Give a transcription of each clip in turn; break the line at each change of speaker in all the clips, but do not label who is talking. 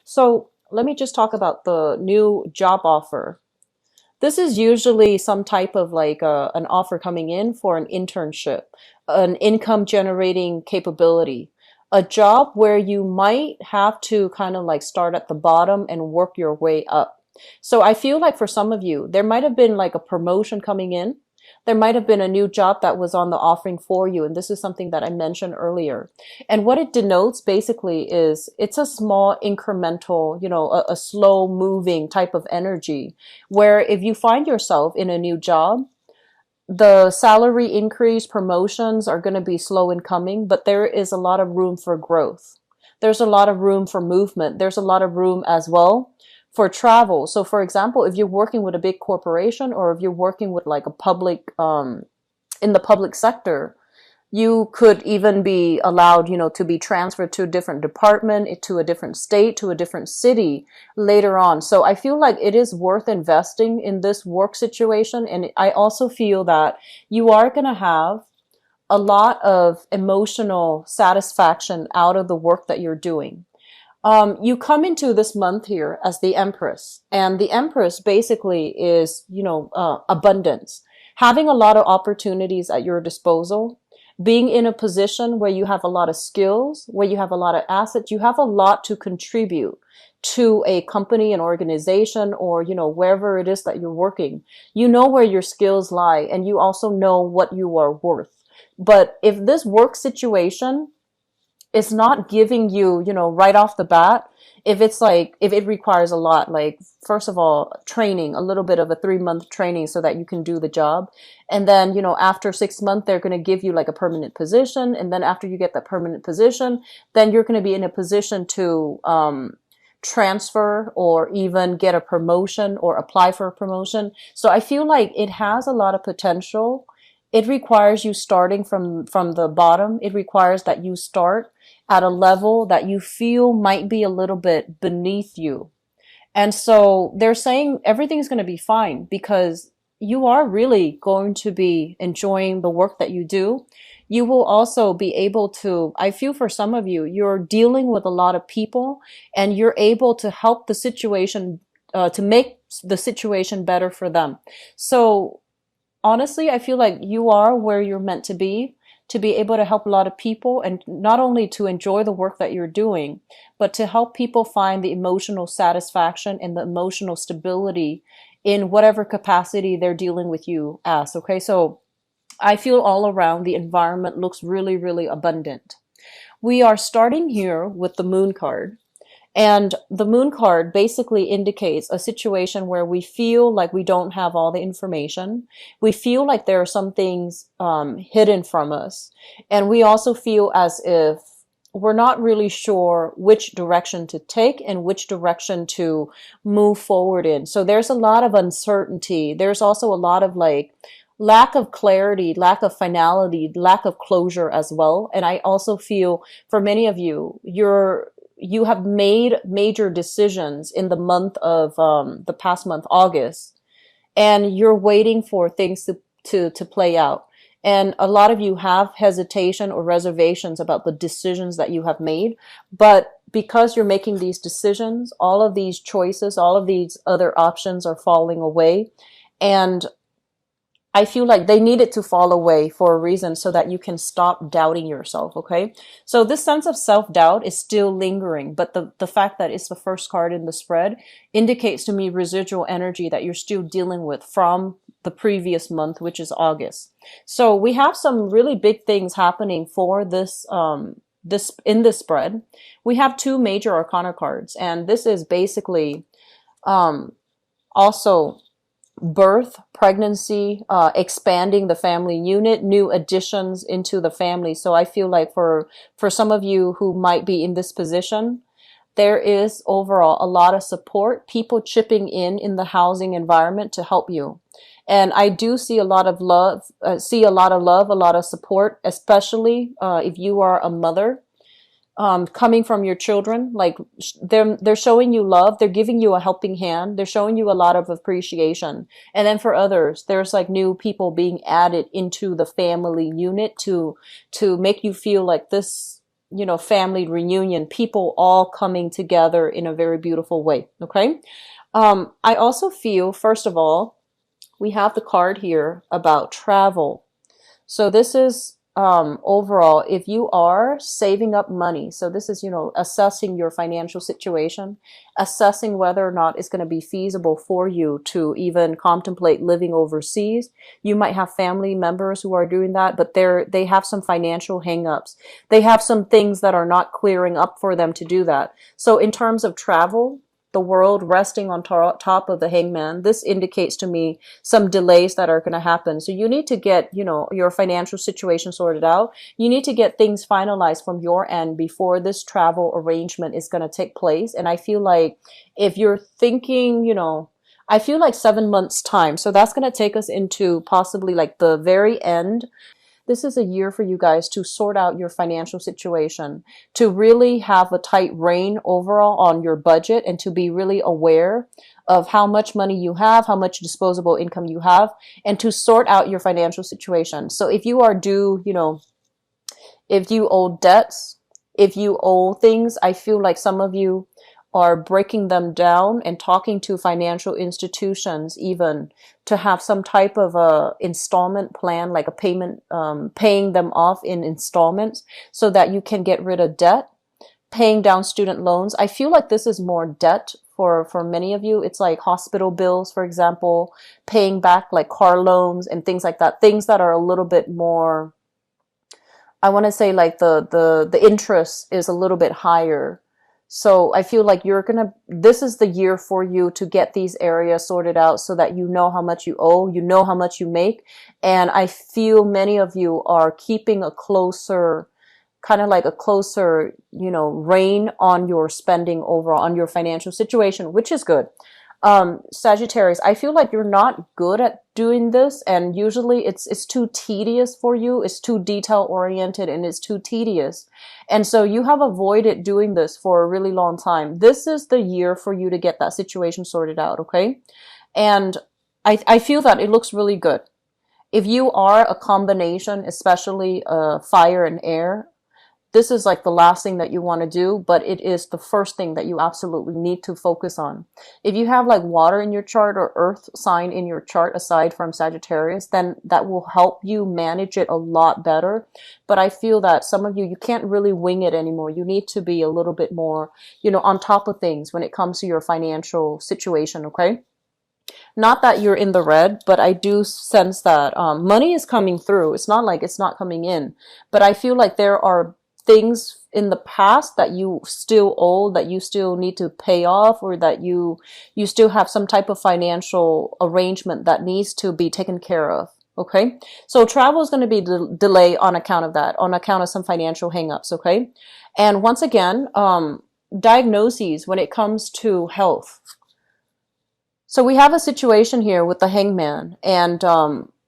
So let me just talk about the new job offer. This is usually some type of like an offer coming in for an internship, an income generating capability, a job where you might have to kind of like start at the bottom and work your way up. So I feel like for some of you, there might have been like a promotion coming in. There might have been a new job that was on the offering for you. And this is something that I mentioned earlier. And what it denotes basically is it's a small incremental, a slow moving type of energy where if you find yourself in a new job, the salary increase promotions are going to be slow in coming, but there is a lot of room for growth. There's a lot of room for movement. There's a lot of room as well for travel. So for example, if you're working with a big corporation or if you're working with like a public, in the public sector, you could even be allowed, to be transferred to a different department, to a different state, to a different city later on. So I feel like it is worth investing in this work situation. And I also feel that you are going to have a lot of emotional satisfaction out of the work that you're doing. You come into this month here as the Empress, and the Empress basically is, abundance, having a lot of opportunities at your disposal, being in a position where you have a lot of skills, where you have a lot of assets, you have a lot to contribute to a company, an organization, or, wherever it is that you're working. You know where your skills lie, and you also know what you are worth. But if this work situation is not giving you, right off the bat, if it requires a lot, like, first of all, training, a little bit of a 3-month training so that you can do the job. And then, after 6 months, they're going to give you like a permanent position. And then after you get that permanent position, then you're going to be in a position to, transfer or even get a promotion or apply for a promotion. So I feel like it has a lot of potential. It requires you starting from the bottom. It requires that you start at a level that you feel might be a little bit beneath you. And so they're saying everything's going to be fine because you are really going to be enjoying the work that you do. You will also be able to, I feel for some of you, you're dealing with a lot of people and you're able to help the situation, to make the situation better for them. So honestly, I feel like you are where you're meant to be able to help a lot of people and not only to enjoy the work that you're doing, but to help people find the emotional satisfaction and the emotional stability in whatever capacity they're dealing with you as. Okay, so I feel all around the environment looks really, really abundant. We are starting here with the moon card. And the moon card basically indicates a situation where we feel like we don't have all the information. We feel like there are some things hidden from us. And we also feel as if we're not really sure which direction to take and which direction to move forward in. So there's a lot of uncertainty. There's also a lot of like lack of clarity, lack of finality, lack of closure as well. And I also feel for many of you, you have made major decisions in the month of the past month, August, and you're waiting for things to play out. And a lot of you have hesitation or reservations about the decisions that you have made. But because you're making these decisions, all of these choices, all of these other options are falling away. And I feel like they needed to fall away for a reason so that you can stop doubting yourself, okay? So this sense of self-doubt is still lingering, but the fact that it's the first card in the spread indicates to me residual energy that you're still dealing with from the previous month, which is August. So we have some really big things happening for this in this spread. We have 2 major arcana cards, and this is basically also birth, pregnancy, expanding the family unit, new additions into the family. So I feel like for some of you who might be in this position, there is overall a lot of support, people chipping in the housing environment to help you. And I do see a lot of love, a lot of support, especially if you are a mother, coming from your children. Like they're showing you love, they're giving you a helping hand, they're showing you a lot of appreciation. And then for others, there's like new people being added into the family unit to make you feel like this family reunion, people all coming together in a very beautiful way. Okay. I also feel, first of all, we have the card here about travel. So this is overall, if you are saving up money, so this is, assessing your financial situation, assessing whether or not it's going to be feasible for you to even contemplate living overseas. You might have family members who are doing that, but they have some financial hangups. They have some things that are not clearing up for them to do that. So in terms of travel, the world resting on top of the hangman, this indicates to me some delays that are going to happen. So you need to get, your financial situation sorted out. You need to get things finalized from your end before this travel arrangement is going to take place. And I feel like if you're thinking, I feel like 7 months time. So that's going to take us into possibly like the very end. This is a year for you guys to sort out your financial situation, to really have a tight rein overall on your budget, and to be really aware of how much money you have, how much disposable income you have, and to sort out your financial situation. So if you are due, if you owe debts, if you owe things, I feel like some of you are breaking them down and talking to financial institutions even to have some type of a installment plan, like a payment, paying them off in installments so that you can get rid of debt, paying down student loans. I feel like this is more debt for many of you. It's like hospital bills, for example, paying back like car loans and things like that, things that are a little bit more, I want to say like the interest is a little bit higher. So I feel like this is the year for you to get these areas sorted out so that you know how much you owe, you know how much you make. And I feel many of you are keeping a closer, kind of like a closer, rein on your spending overall, on your financial situation, which is good. Sagittarius, I feel like you're not good at doing this, and usually it's too tedious for you. It's too detail oriented and it's too tedious. And so you have avoided doing this for a really long time. This is the year for you to get that situation sorted out, okay? And I feel that it looks really good. If you are a combination, especially fire and air, this is like the last thing that you want to do, but it is the first thing that you absolutely need to focus on. If you have like water in your chart or earth sign in your chart aside from Sagittarius, then that will help you manage it a lot better. But I feel that some of you can't really wing it anymore. You need to be a little bit more, on top of things when it comes to your financial situation, okay? Not that you're in the red, but I do sense that money is coming through. It's not like it's not coming in, but I feel like there are things in the past that you still owe, that you still need to pay off, or that you still have some type of financial arrangement that needs to be taken care of. Okay, so travel is going to be delayed on account of that, on account of some financial hangups. Okay, and once again, diagnoses when it comes to health. So we have a situation here with the hangman, and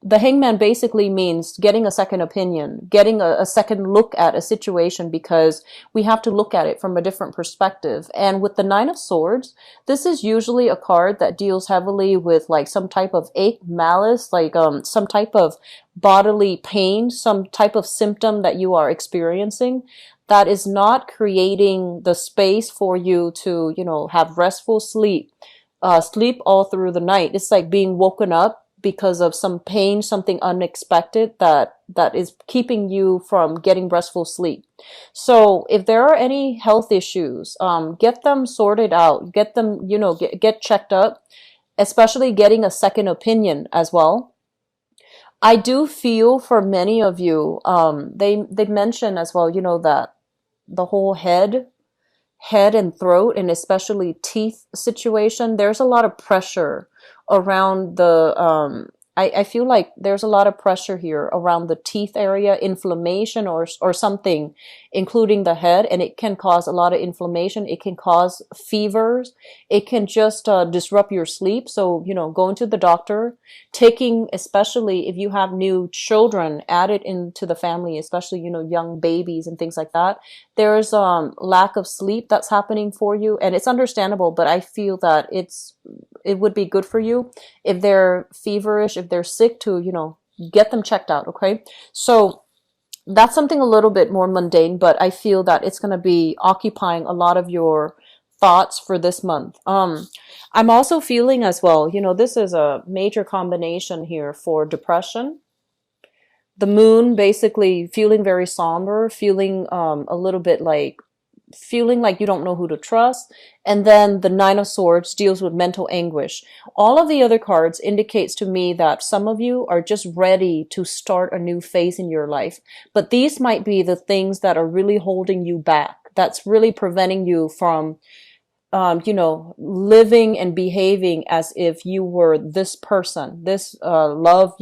the hangman basically means getting a second opinion, getting a second look at a situation, because we have to look at it from a different perspective. And with the Nine of Swords, this is usually a card that deals heavily with like some type of ache, malice, like some type of bodily pain, some type of symptom that you are experiencing that is not creating the space for you to, have restful sleep, sleep all through the night. It's like being woken up because of some pain, something unexpected that is keeping you from getting restful sleep. So if there are any health issues, get them sorted out, get them, get checked up, especially getting a second opinion as well. I do feel for many of you, they mention as well, that the whole head and throat, and especially teeth situation, there's a lot of pressure around the I feel like there's a lot of pressure here around the teeth area, inflammation or something, including the head, and it can cause a lot of inflammation. It can cause fevers. It can just disrupt your sleep. So, going to the doctor, taking, especially if you have new children added into the family, especially, young babies and things like that. There's lack of sleep that's happening for you, and it's understandable, but I feel that it would be good for you if they're feverish, if they're sick, to, get them checked out. Okay. So That's something a little bit more mundane, but I feel that it's going to be occupying a lot of your thoughts for this month. I'm also feeling as well, this is a major combination here for depression. The moon basically feeling very somber, feeling a little bit like feeling like you don't know who to trust. And then the Nine of Swords deals with mental anguish. All of the other cards indicates to me that some of you are just ready to start a new phase in your life. But these might be the things that are really holding you back. That's really preventing you from living and behaving as if you were this person, this love,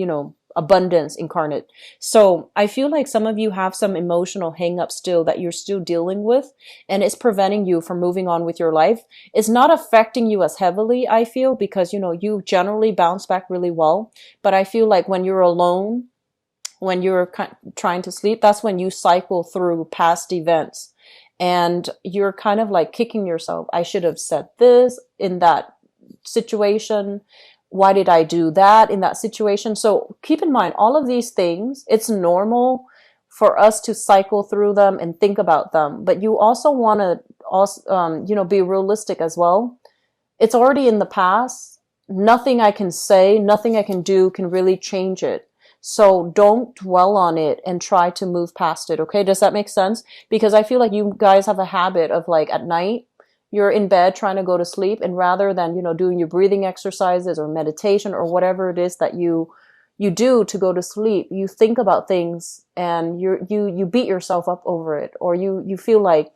abundance incarnate. So I feel like some of you have some emotional hang up still that you're still dealing with, and it's preventing you from moving on with your life. It's not affecting you as heavily, I feel, because, you generally bounce back really well. But I feel like when you're alone, when you're trying to sleep, that's when you cycle through past events and you're kind of like kicking yourself. I should have said this in that situation. Why did I do that in that situation? So keep in mind, all of these things, it's normal for us to cycle through them and think about them. But you also want to be realistic as well. It's already in the past. Nothing I can say, nothing I can do can really change it. So don't dwell on it and try to move past it. Okay. Does that make sense? Because I feel like you guys have a habit of like at night, you're in bed trying to go to sleep, and rather than, doing your breathing exercises or meditation or whatever it is that you do to go to sleep, you think about things and you beat yourself up over it, or you feel like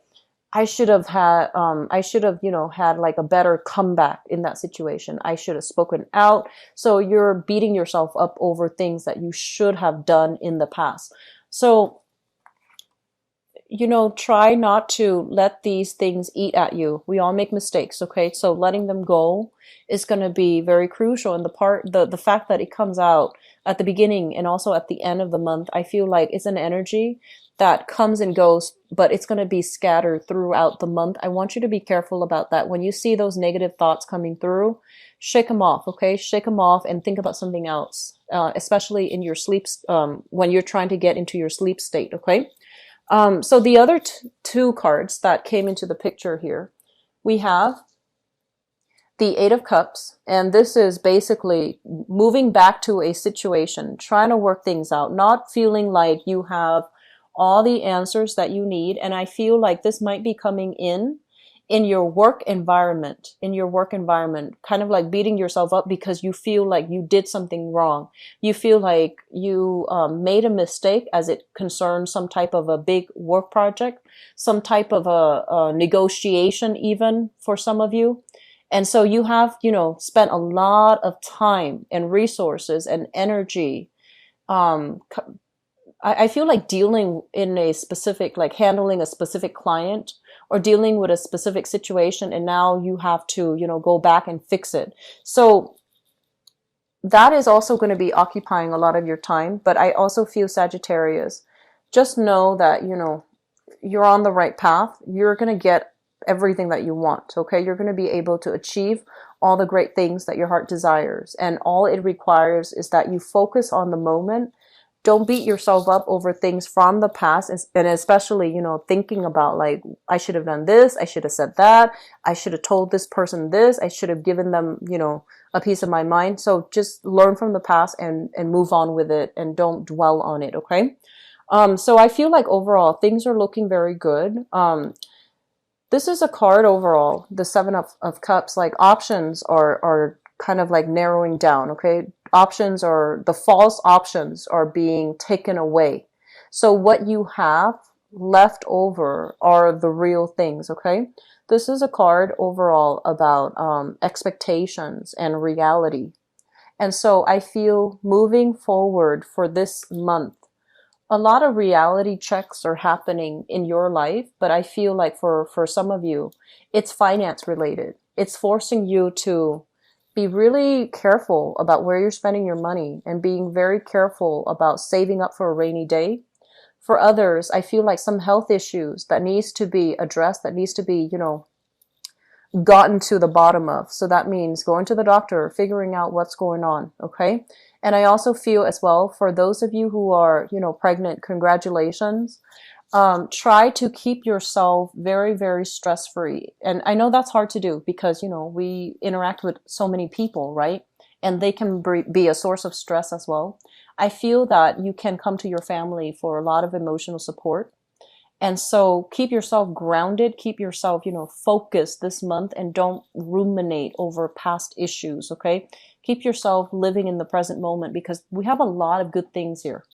I should have had like a better comeback in that situation. I should have spoken out. So you're beating yourself up over things that you should have done in the past. So, try not to let these things eat at you. We all make mistakes, okay? So letting them go is going to be very crucial. And the fact that it comes out at the beginning and also at the end of the month, I feel like it's an energy that comes and goes, but it's going to be scattered throughout the month. I want you to be careful about that. When you see those negative thoughts coming through, shake them off, okay? Shake them off and think about something else, especially in your sleep, when you're trying to get into your sleep state, okay? So the other two cards that came into the picture here, we have the Eight of Cups, and this is basically moving back to a situation, trying to work things out, not feeling like you have all the answers that you need. And I feel like this might be coming in your work environment, kind of like beating yourself up because you feel like you did something wrong. You feel like you made a mistake as it concerns some type of a big work project, some type of a negotiation even for some of you. And so you have, spent a lot of time and resources and energy. I feel like dealing in a specific, like handling a specific client or dealing with a specific situation, and now you have to, go back and fix it. So that is also going to be occupying a lot of your time. But I also feel, Sagittarius, just know that, you're on the right path. You're going to get everything that you want. Okay. You're going to be able to achieve all the great things that your heart desires. And all it requires is that you focus on the moment. Don't beat yourself up over things from the past, and especially, thinking about like, I should have done this, I should have said that, I should have told this person this, I should have given them, a piece of my mind. So just learn from the past and move on with it, and don't dwell on it, okay? So I feel like overall things are looking very good. This is a card overall, the Seven of Cups, like options are kind of like narrowing down, okay? Options are, the false options are being taken away. So what you have left over are the real things, okay? This is a card overall about expectations and reality. And so I feel moving forward for this month, a lot of reality checks are happening in your life, but I feel like for some of you, it's finance related. It's forcing you to be really careful about where you're spending your money and being very careful about saving up for a rainy day. For others, I feel like some health issues that needs to be addressed, that needs to be, gotten to the bottom of. So that means going to the doctor, figuring out what's going on, okay? And I also feel as well, for those of you who are, pregnant, congratulations. Try to keep yourself very, very stress free. And I know that's hard to do because, we interact with so many people, right? And they can be a source of stress as well. I feel that you can come to your family for a lot of emotional support. And so keep yourself grounded, keep yourself, focused this month, and don't ruminate over past issues, okay? Keep yourself living in the present moment because we have a lot of good things here.